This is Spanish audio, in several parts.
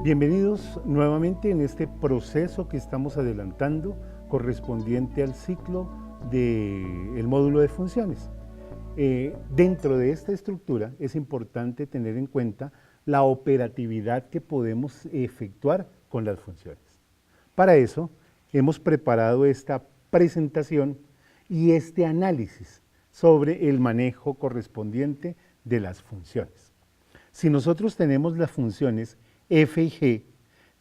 Bienvenidos nuevamente en este proceso que estamos adelantando correspondiente al ciclo del módulo de funciones. Dentro de esta estructura es importante tener en cuenta la operatividad que podemos efectuar con las funciones. Para eso hemos preparado esta presentación y este análisis sobre el manejo correspondiente de las funciones. Si nosotros tenemos las funciones f y g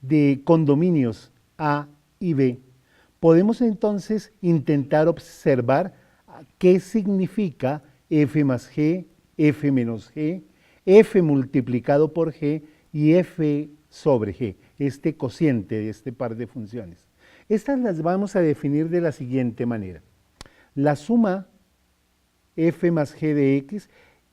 de condominios A y B, podemos entonces intentar observar qué significa f más g, f menos g, f multiplicado por g y f sobre g, este cociente de este par de funciones. Estas las vamos a definir de la siguiente manera. La suma f más g de x,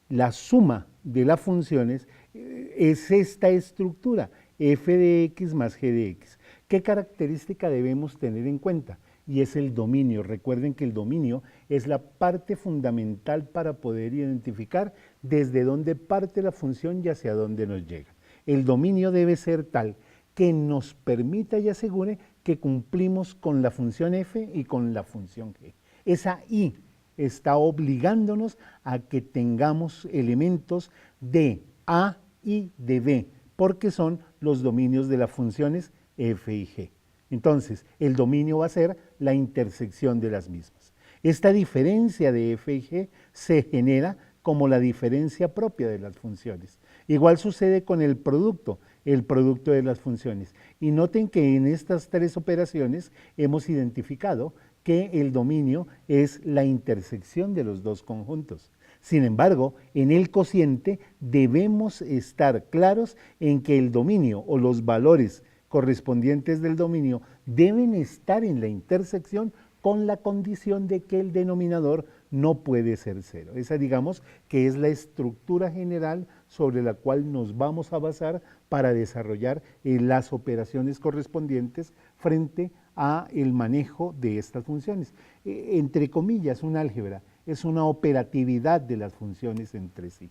la suma de las funciones, es esta estructura, f de x más g de x. ¿Qué característica debemos tener en cuenta? Y es el dominio. Recuerden que el dominio es la parte fundamental para poder identificar desde dónde parte la función y hacia dónde nos llega. El dominio debe ser tal que nos permita y asegure que cumplimos con la función f y con la función g. Esa y está obligándonos a que tengamos elementos de A y de B, porque son los dominios de las funciones f y g. Entonces, el dominio va a ser la intersección de las mismas. Esta diferencia de f y g se genera como la diferencia propia de las funciones. Igual sucede con el producto de las funciones. Y noten que en estas tres operaciones hemos identificado que el dominio es la intersección de los dos conjuntos. Sin embargo, en el cociente debemos estar claros en que el dominio o los valores correspondientes del dominio deben estar en la intersección con la condición de que el denominador no puede ser cero. Esa, digamos, que es la estructura general sobre la cual nos vamos a basar para desarrollar las operaciones correspondientes frente a el manejo de estas funciones. Entre comillas, un álgebra es una operatividad de las funciones entre sí.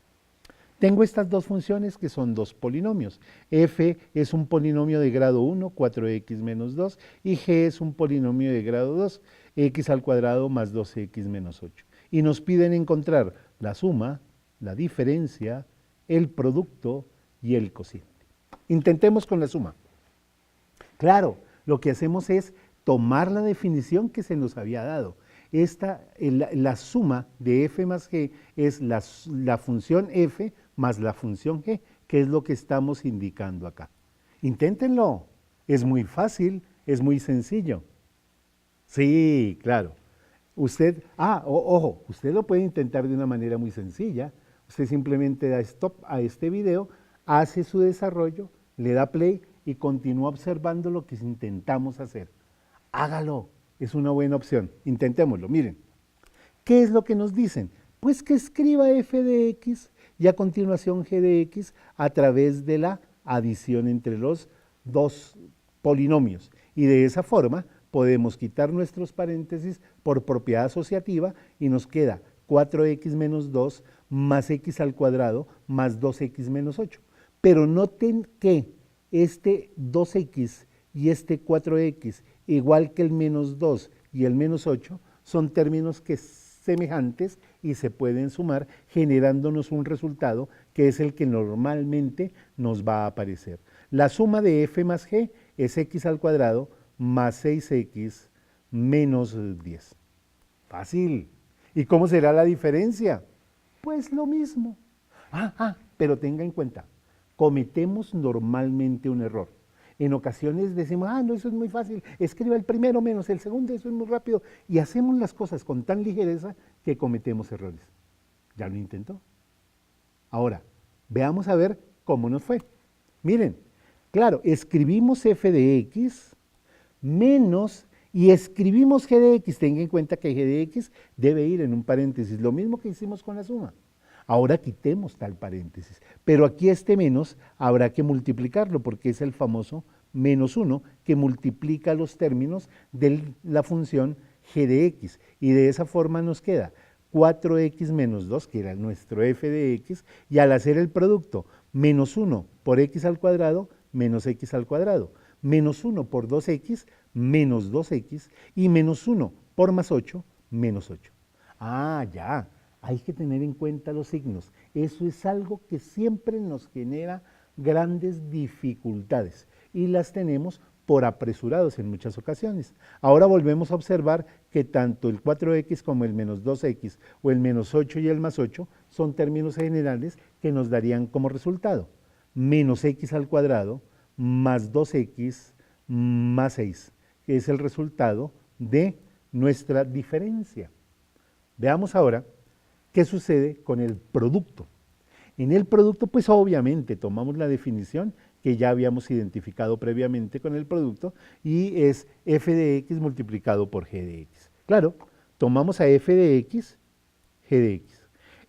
Tengo estas dos funciones que son dos polinomios. F es un polinomio de grado 1, 4x menos 2, y g es un polinomio de grado 2, x al cuadrado más 12x menos 8. Y nos piden encontrar la suma, la diferencia, el producto y el cociente. Intentemos con la suma. Claro, lo que hacemos es tomar la definición que se nos había dado. La suma de f más g es la función f más la función g, que es lo que estamos indicando acá. Inténtenlo, es muy fácil, es muy sencillo. Sí, claro. Usted lo puede intentar de una manera muy sencilla. Usted simplemente da stop a este video, hace su desarrollo, le da play y continúa observando lo que intentamos hacer. Hágalo, es una buena opción. Intentémoslo, miren. ¿Qué es lo que nos dicen? Pues que escriba f de x y a continuación g de x a través de la adición entre los dos polinomios. Y de esa forma podemos quitar nuestros paréntesis por propiedad asociativa y nos queda 4x menos 2 más x al cuadrado más 2x menos 8. Pero noten que este 2x y este 4x, igual que el menos 2 y el menos 8, son términos que semejantes y se pueden sumar generándonos un resultado que es el que normalmente nos va a aparecer. La suma de f más g es x al cuadrado más 6x menos 10. Fácil. ¿Y cómo será la diferencia? Pues lo mismo. Pero tenga en cuenta, cometemos normalmente un error. En ocasiones decimos, no, eso es muy fácil, escriba el primero menos el segundo, eso es muy rápido. Y hacemos las cosas con tan ligereza que cometemos errores. ¿Ya lo intentó? Ahora, veamos a ver cómo nos fue. Miren, claro, escribimos f de x menos, y escribimos g de x. Tenga en cuenta que g de x debe ir en un paréntesis, lo mismo que hicimos con la suma. Ahora quitemos tal paréntesis, pero aquí este menos habrá que multiplicarlo porque es el famoso menos 1 que multiplica los términos de la función g de x y de esa forma nos queda 4x menos 2, que era nuestro f de x, y al hacer el producto menos 1 por x al cuadrado menos x al cuadrado. Menos 1 por 2x, menos 2x, y menos 1 por más 8, menos 8. Ah, ya, hay que tener en cuenta los signos. Eso es algo que siempre nos genera grandes dificultades y las tenemos por apresurados en muchas ocasiones. Ahora volvemos a observar que tanto el 4x como el menos 2x o el menos 8 y el más 8 son términos generales que nos darían como resultado menos x al cuadrado más 2x más 6, que es el resultado de nuestra diferencia. Veamos ahora qué sucede con el producto. En el producto, pues obviamente tomamos la definición que ya habíamos identificado previamente con el producto y es f de x multiplicado por g de x. Claro, tomamos a f de x, g de x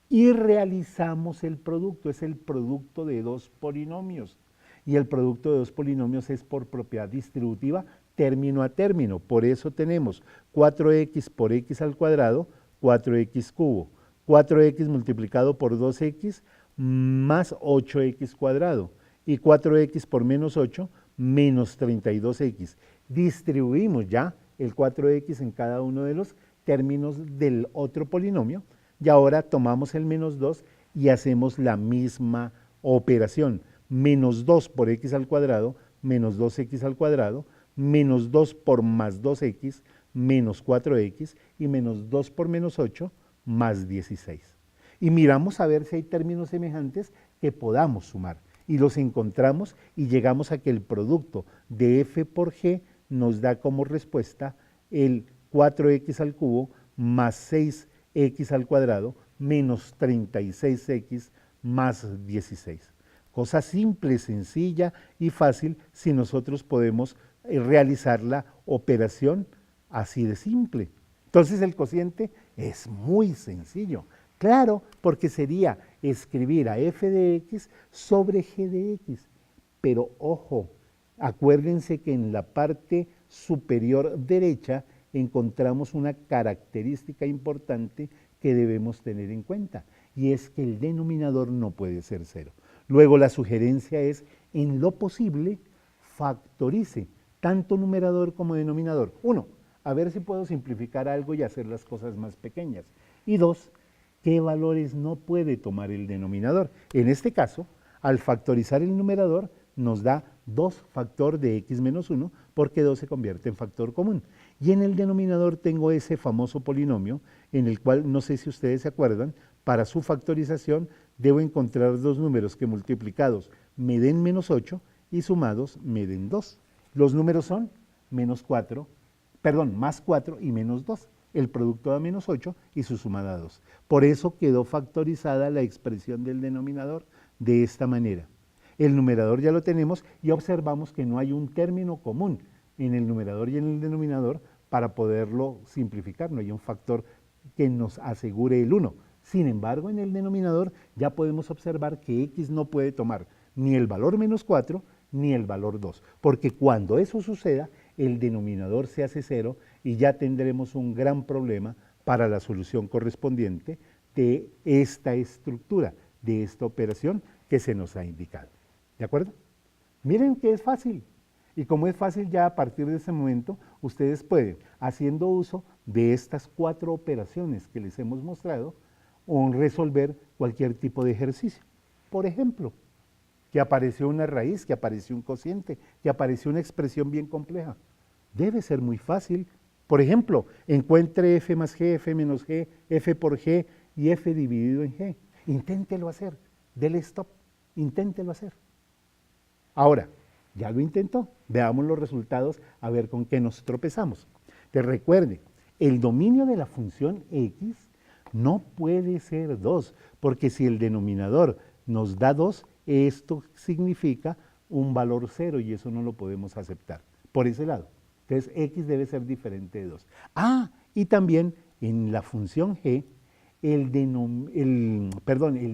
y realizamos el producto, es el producto de dos polinomios y el producto de dos polinomios es por propiedad distributiva término a término, por eso tenemos 4x por x al cuadrado, 4x cubo, 4x multiplicado por 2x más 8x cuadrado y 4x por menos 8 menos 32x. Distribuimos ya el 4x en cada uno de los términos del otro polinomio y ahora tomamos el menos 2 y hacemos la misma operación. Menos 2 por x al cuadrado menos 2x al cuadrado, menos 2 por más 2x menos 4x y menos 2 por menos 8 más 16. Y miramos a ver si hay términos semejantes que podamos sumar. Y los encontramos y llegamos a que el producto de f por g nos da como respuesta el 4x al cubo más 6x al cuadrado menos 36x más 16. Cosa simple, sencilla y fácil si nosotros podemos realizar la operación así de simple. Entonces el cociente es muy sencillo. Claro, porque sería escribir a f de x sobre g de x. Pero ojo, acuérdense que en la parte superior derecha encontramos una característica importante que debemos tener en cuenta, y es que el denominador no puede ser 0. Luego la sugerencia es, en lo posible, factorice tanto numerador como denominador. 1, a ver si puedo simplificar algo y hacer las cosas más pequeñas. Y 2, ¿qué valores no puede tomar el denominador? En este caso, al factorizar el numerador, nos da 2 factor de x menos 1, porque 2 se convierte en factor común. Y en el denominador tengo ese famoso polinomio, en el cual, no sé si ustedes se acuerdan, para su factorización debo encontrar dos números que multiplicados me den menos 8 y sumados me den 2. Los números son más 4 y menos 2. El producto da menos 8 y su suma da 2. Por eso quedó factorizada la expresión del denominador de esta manera. El numerador ya lo tenemos y observamos que no hay un término común en el numerador y en el denominador para poderlo simplificar. No hay un factor que nos asegure el 1. Sin embargo, en el denominador ya podemos observar que x no puede tomar ni el valor menos 4 ni el valor 2, porque cuando eso suceda, el denominador se hace 0 y ya tendremos un gran problema para la solución correspondiente de esta estructura, de esta operación que se nos ha indicado. ¿De acuerdo? Miren que es fácil. Y como es fácil, ya a partir de ese momento, ustedes pueden, haciendo uso de estas 4 operaciones que les hemos mostrado, o resolver cualquier tipo de ejercicio. Por ejemplo, que apareció una raíz, que apareció un cociente, que apareció una expresión bien compleja. Debe ser muy fácil. Por ejemplo, encuentre f más g, f menos g, f por g y f dividido en g. Inténtelo hacer, dele stop, inténtelo hacer. Ahora, ya lo intentó, veamos los resultados a ver con qué nos tropezamos. Te recuerde, el dominio de la función x no puede ser 2, porque si el denominador nos da 2, esto significa un valor 0 y eso no lo podemos aceptar, por ese lado. Entonces, x debe ser diferente de 2. Ah, y también en la función g, el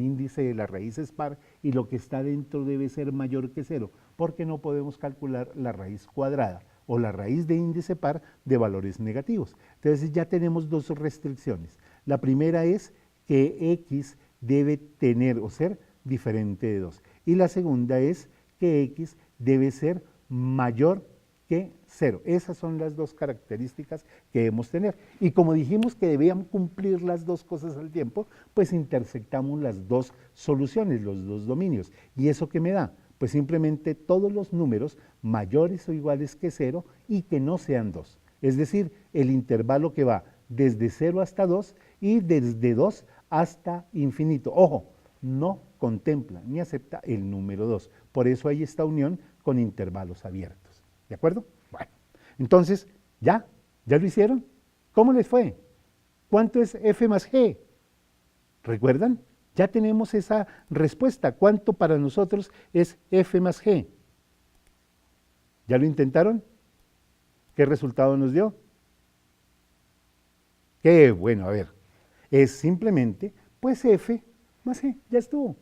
índice de la raíz es par y lo que está dentro debe ser mayor que 0, porque no podemos calcular la raíz cuadrada o la raíz de índice par de valores negativos. Entonces ya tenemos dos restricciones. La primera es que x debe tener o ser diferente de 2. Y la segunda es que x debe ser mayor que 0. Esas son las dos características que debemos tener. Y como dijimos que debían cumplir las dos cosas al tiempo, pues intersectamos las dos soluciones, los dos dominios. ¿Y eso qué me da? Pues simplemente todos los números mayores o iguales que 0 y que no sean 2. Es decir, el intervalo que va desde 0 hasta 2 y desde 2 hasta infinito. Ojo, no contempla ni acepta el número 2. Por eso hay esta unión con intervalos abiertos. ¿De acuerdo? Bueno, entonces, ¿ya lo hicieron? ¿Cómo les fue? ¿Cuánto es f más g? ¿Recuerdan? Ya tenemos esa respuesta. ¿Cuánto para nosotros es f más g? ¿Ya lo intentaron? ¿Qué resultado nos dio? Qué bueno, a ver. Es simplemente, pues f más g, ya estuvo.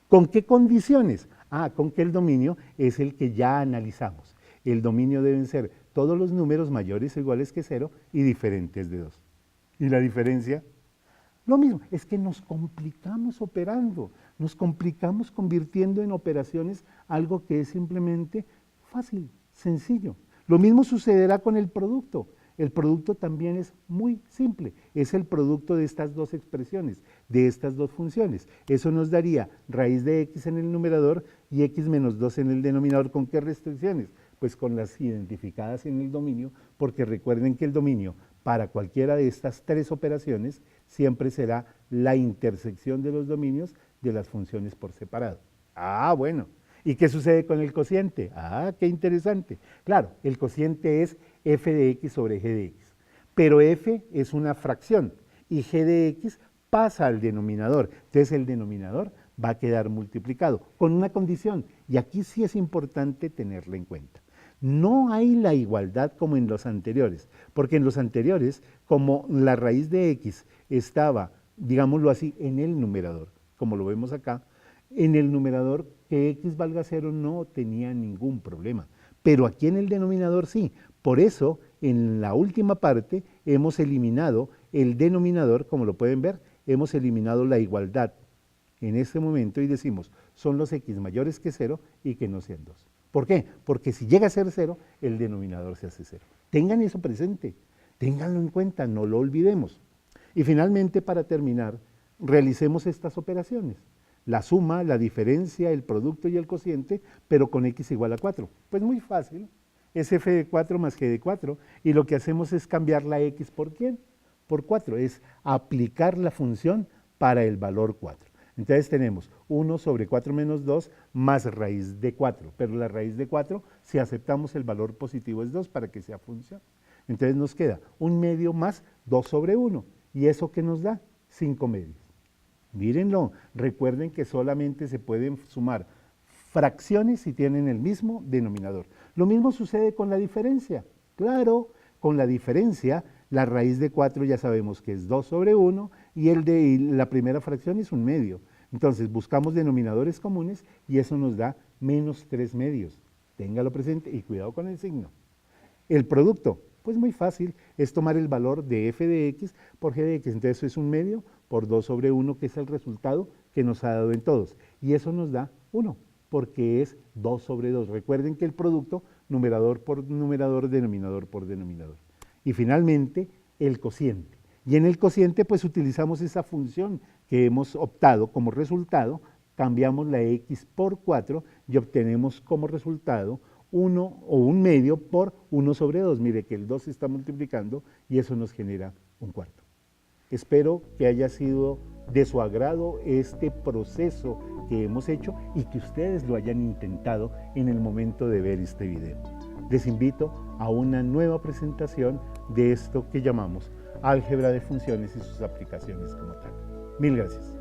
¿Con qué condiciones? Con que el dominio es el que ya analizamos. El dominio deben ser todos los números mayores o iguales que 0 y diferentes de 2. ¿Y la diferencia? Lo mismo, es que nos complicamos operando, nos complicamos convirtiendo en operaciones algo que es simplemente fácil, sencillo. Lo mismo sucederá con el producto. El producto también es muy simple, es el producto de estas dos expresiones, de estas dos funciones. Eso nos daría raíz de x en el numerador y x menos 2 en el denominador. ¿Con qué restricciones? Pues con las identificadas en el dominio, porque recuerden que el dominio para cualquiera de estas tres operaciones siempre será la intersección de los dominios de las funciones por separado. Bueno. ¿Y qué sucede con el cociente? Qué interesante. Claro, el cociente es f de x sobre g de x, pero f es una fracción y g de x pasa al denominador. Entonces el denominador va a quedar multiplicado con una condición, y aquí sí es importante tenerla en cuenta. No hay la igualdad como en los anteriores, porque en los anteriores, como la raíz de x estaba, digámoslo así, en el numerador, como lo vemos acá, en el numerador que x valga 0 no tenía ningún problema, pero aquí en el denominador sí. Por eso, en la última parte hemos eliminado el denominador, como lo pueden ver, hemos eliminado la igualdad en este momento y decimos, son los x mayores que 0 y que no sean 2. ¿Por qué? Porque si llega a ser 0, el denominador se hace 0. Tengan eso presente, ténganlo en cuenta, no lo olvidemos. Y finalmente, para terminar, realicemos estas operaciones. La suma, la diferencia, el producto y el cociente, pero con x igual a 4. Pues muy fácil, es f de 4 más g de 4, y lo que hacemos es cambiar la x por ¿quién? Por 4, es aplicar la función para el valor 4. Entonces tenemos 1 sobre 4 menos 2 más raíz de 4, pero la raíz de 4, si aceptamos el valor positivo, es 2 para que sea función. Entonces nos queda 1 medio más 2 sobre 1, ¿y eso qué nos da? 5 medios. Mírenlo, recuerden que solamente se pueden sumar fracciones si tienen el mismo denominador. Lo mismo sucede con la diferencia. Claro, con la diferencia, la raíz de 4 ya sabemos que es 2 sobre 1 y la primera fracción es 1 medio. Entonces buscamos denominadores comunes y eso nos da menos 3 medios. Téngalo presente y cuidado con el signo. El producto, pues muy fácil, es tomar el valor de f de x por g de x. Entonces eso es 1 medio por 2 sobre 1, que es el resultado que nos ha dado en todos. Y eso nos da 1, porque es 2 sobre 2. Recuerden que el producto, numerador por numerador, denominador por denominador. Y finalmente, el cociente. Y en el cociente, pues utilizamos esa función que hemos optado como resultado, cambiamos la x por 4 y obtenemos como resultado 1 o 1 medio por 1 sobre 2. Mire que el 2 se está multiplicando y eso nos genera 1/4. Espero que haya sido de su agrado este proceso que hemos hecho y que ustedes lo hayan intentado en el momento de ver este video. Les invito a una nueva presentación de esto que llamamos álgebra de funciones y sus aplicaciones como tal. Mil gracias.